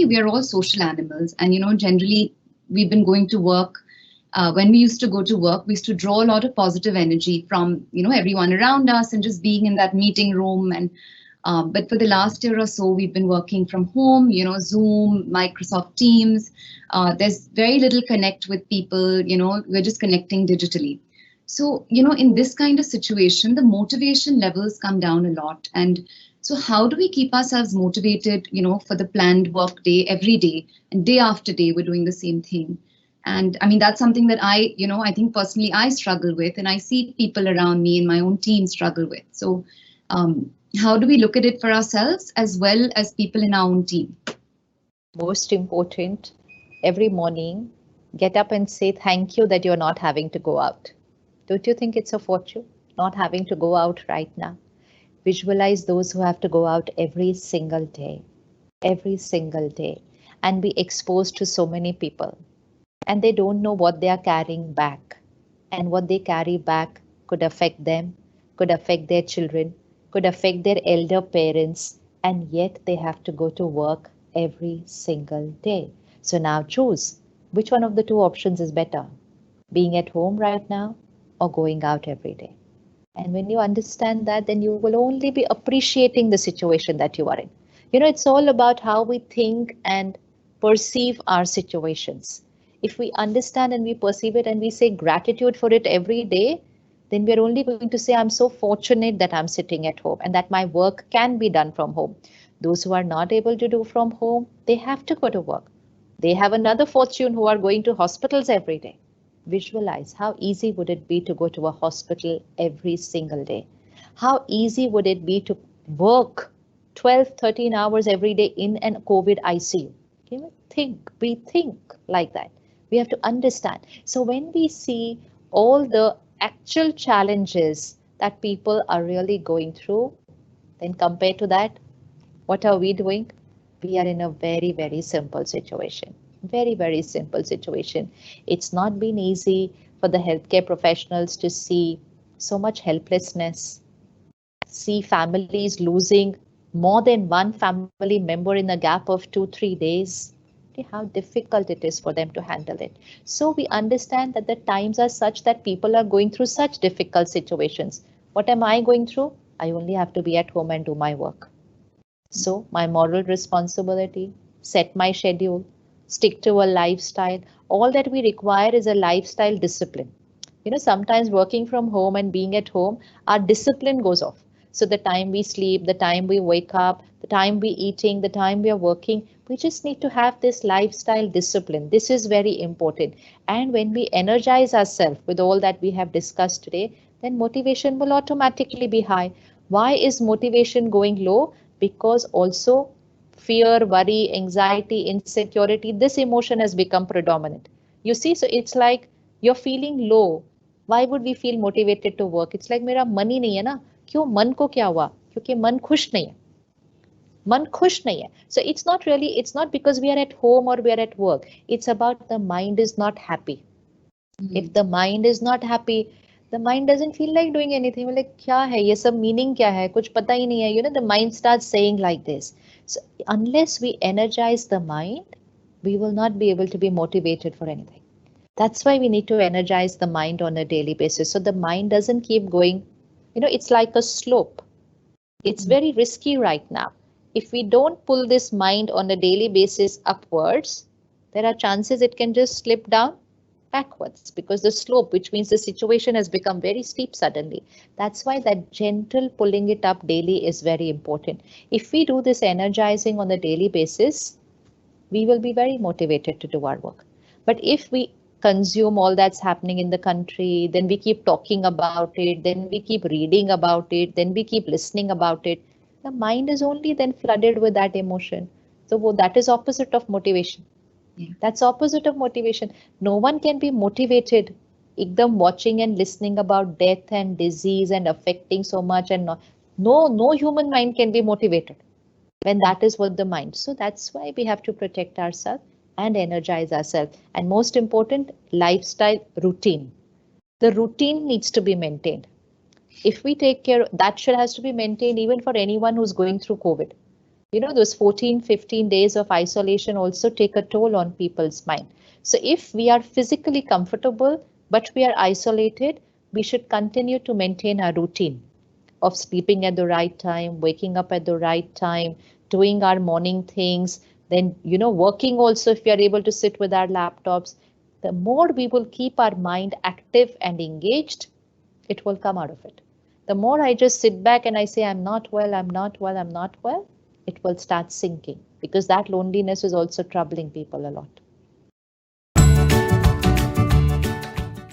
basically we are all social animals, and generally we've been going to work. When we used to go to work, we used to draw a lot of positive energy from everyone around us and just being in that meeting room. And but for the last year or so, we've been working from home. Zoom, Microsoft Teams. There's very little connect with people. We're just connecting digitally. So in this kind of situation, the motivation levels come down a lot. And so how do we keep ourselves motivated, for the planned work day every day, and day after day we're doing the same thing? And I mean, that's something that I think personally I struggle with, and I see people around me in my own team struggle with. So how do we look at it for ourselves as well as people in our own team? Most important, every morning, get up and say thank you that you're not having to go out. Don't you think it's a fortune, not having to go out right now? Visualize those who have to go out every single day, and be exposed to so many people. And they don't know what they are carrying back. And what they carry back could affect them, could affect their children, could affect their elder parents, and yet they have to go to work every single day. So now choose, which one of the two options is better? Being at home right now or going out every day? And when you understand that, then you will only be appreciating the situation that you are in. It's all about how we think and perceive our situations. If we understand and we perceive it and we say gratitude for it every day, then we're only going to say, I'm so fortunate that I'm sitting at home and that my work can be done from home. Those who are not able to do from home, they have to go to work. They have another fortune who are going to hospitals every day. Visualize how easy would it be to go to a hospital every single day? How easy would it be to work 12, 13 hours every day in an COVID ICU? We think like that. We have to understand. So when we see all the actual challenges that people are really going through, then compared to that, what are we doing? We are in a very, very simple situation. Very, very simple situation. It's not been easy for the healthcare professionals to see so much helplessness, see families losing more than one family member in a gap of 2-3 days. How difficult it is for them to handle it. So we understand that the times are such that people are going through such difficult situations. What am I going through? I only have to be at home and do my work. So my moral responsibility, set my schedule, stick to a lifestyle. All that we require is a lifestyle discipline. Sometimes working from home and being at home, our discipline goes off. So the time we sleep, the time we wake up, the time we eating, the time we are working, we just need to have this lifestyle discipline. This is very important. And when we energize ourselves with all that we have discussed today, then motivation will automatically be high. Why is motivation going low? Because also fear, worry, anxiety, insecurity, this emotion has become predominant. You see, so it's like you're feeling low. Why would we feel motivated to work? It's like मेरा मन ही नहीं है ना. क्यों मन को क्या हुआ? क्योंकि मन खुश नहीं है. मन खुश नहीं है. So it's not because we are at home or we are at work. It's about the mind is not happy. If the mind is not happy, the mind doesn't feel like doing anything. Like क्या है ये सब meaning क्या है? कुछ पता ही नहीं है. The mind starts saying like this. So unless we energize the mind, we will not be able to be motivated for anything. That's why we need to energize the mind on a daily basis. So the mind doesn't keep going. It's like a slope. It's very risky right now. If we don't pull this mind on a daily basis upwards, there are chances it can just slip down backwards because the slope, which means the situation has become very steep suddenly. That's why that gentle pulling it up daily is very important. If we do this energizing on a daily basis, we will be very motivated to do our work. But if we consume all that's happening in the country, then we keep talking about it, then we keep reading about it, then we keep listening about it, the mind is only then flooded with that emotion. So that is opposite of motivation. Yeah. That's opposite of motivation. No one can be motivated ekdam watching and listening about death and disease and affecting so much, and no human mind can be motivated when that is what the mind. So that's why we have to protect ourselves and energize ourselves. And most important, lifestyle routine. The routine needs to be maintained. If we take care, that has to be maintained even for anyone who's going through COVID. those 14, 15 days of isolation also take a toll on people's mind. So if we are physically comfortable, but we are isolated, we should continue to maintain our routine of sleeping at the right time, waking up at the right time, doing our morning things, then, working also if we are able to sit with our laptops. The more we will keep our mind active and engaged, it will come out of it. The more I just sit back and I say, I'm not well, I'm not well, I'm not well, it will start sinking, because that loneliness is also troubling people a lot.